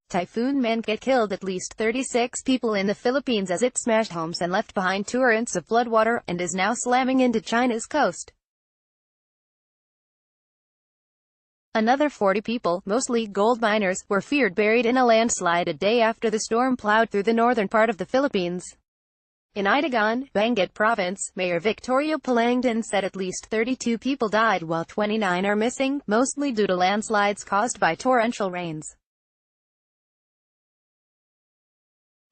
Typhoon Mangkhut killed at least 36 people in the Philippines as it smashed homes and left behind torrents of floodwater, and is now slamming into China's coast. Another 40 people, mostly gold miners, were feared buried in a landslide a day after the storm plowed through the northern part of the Philippines. In Itogon, Benguet province, Mayor Victorio Palangdan said at least 32 people died while 29 are missing, mostly due to landslides caused by torrential rains.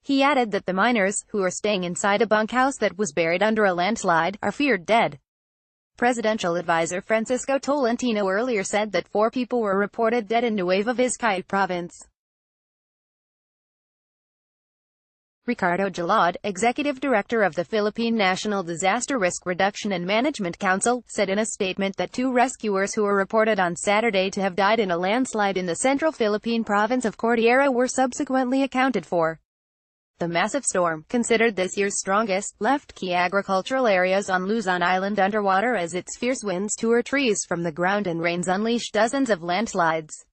He added that the miners, who are staying inside a bunkhouse that was buried under a landslide, are feared dead. Presidential advisor Francisco Tolentino earlier said that 4 people were reported dead in Nueva Vizcaya province. Ricardo Jalad, executive director of the Philippine National Disaster Risk Reduction and Management Council, said in a statement that 2 rescuers who were reported on Saturday to have died in a landslide in the central Philippine province of Cordillera were subsequently accounted for. The massive storm, considered this year's strongest, left key agricultural areas on Luzon Island underwater as its fierce winds tore trees from the ground and rains unleashed dozens of landslides.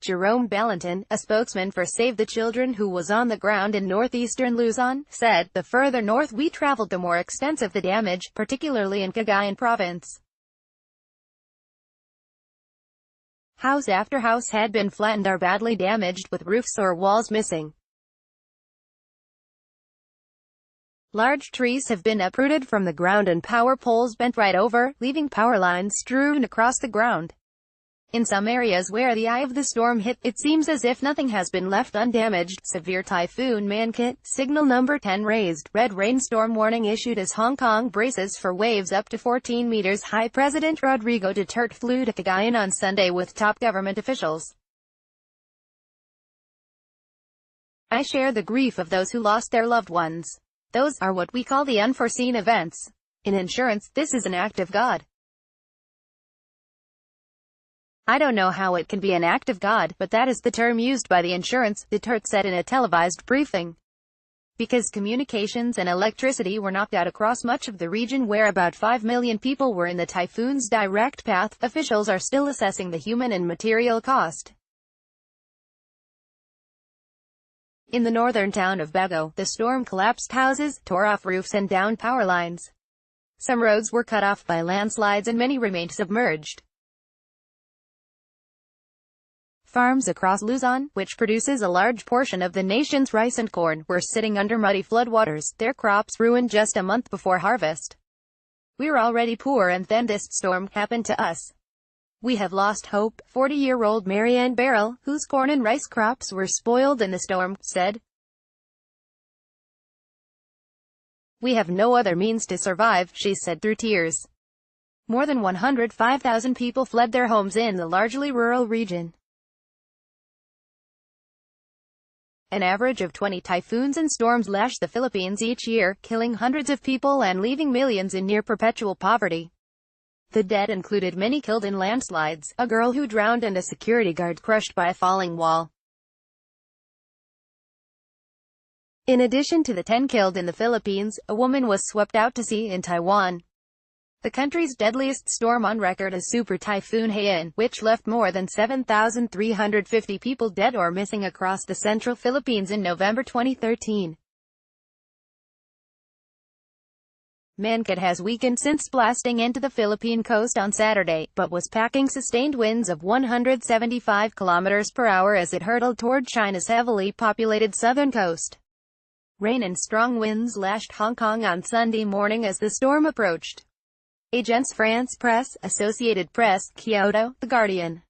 Jerome Balanton, a spokesman for Save the Children who was on the ground in northeastern Luzon, said, "The further north we traveled the more extensive the damage, particularly in Cagayan province. House after house had been flattened or badly damaged, with roofs or walls missing. Large trees have been uprooted from the ground and power poles bent right over, leaving power lines strewn across the ground. In some areas where the eye of the storm hit, it seems as if nothing has been left undamaged." Severe Typhoon Mangkhut, signal number 10 raised, red rainstorm warning issued as Hong Kong braces for waves up to 14 meters high. President Rodrigo Duterte flew to Cagayan on Sunday with top government officials. "I share the grief of those who lost their loved ones. Those are what we call the unforeseen events. In insurance, this is an act of God. I don't know how it can be an act of God, but that is the term used by the insurance," Duterte said in a televised briefing. Because communications and electricity were knocked out across much of the region where about 5 million people were in the typhoon's direct path, officials are still assessing the human and material cost. In the northern town of Bago, the storm collapsed houses, tore off roofs and downed power lines. Some roads were cut off by landslides and many remained submerged. Farms across Luzon, which produces a large portion of the nation's rice and corn, were sitting under muddy floodwaters, their crops ruined just a month before harvest. "We're already poor and then this storm happened to us. We have lost hope," 40-year-old Marianne Barrel, whose corn and rice crops were spoiled in the storm, said. "We have no other means to survive," she said through tears. More than 105,000 people fled their homes in the largely rural region. An average of 20 typhoons and storms lash the Philippines each year, killing hundreds of people and leaving millions in near-perpetual poverty. The dead included many killed in landslides, a girl who drowned and a security guard crushed by a falling wall. In addition to the 10 killed in the Philippines, a woman was swept out to sea in Taiwan. The country's deadliest storm on record is Super Typhoon Haiyan, which left more than 7,350 people dead or missing across the central Philippines in November 2013. Mangkhut has weakened since blasting into the Philippine coast on Saturday, but was packing sustained winds of 175 km per hour as it hurtled toward China's heavily populated southern coast. Rain and strong winds lashed Hong Kong on Sunday morning as the storm approached. Agence France Presse, Associated Press, Kyoto, The Guardian.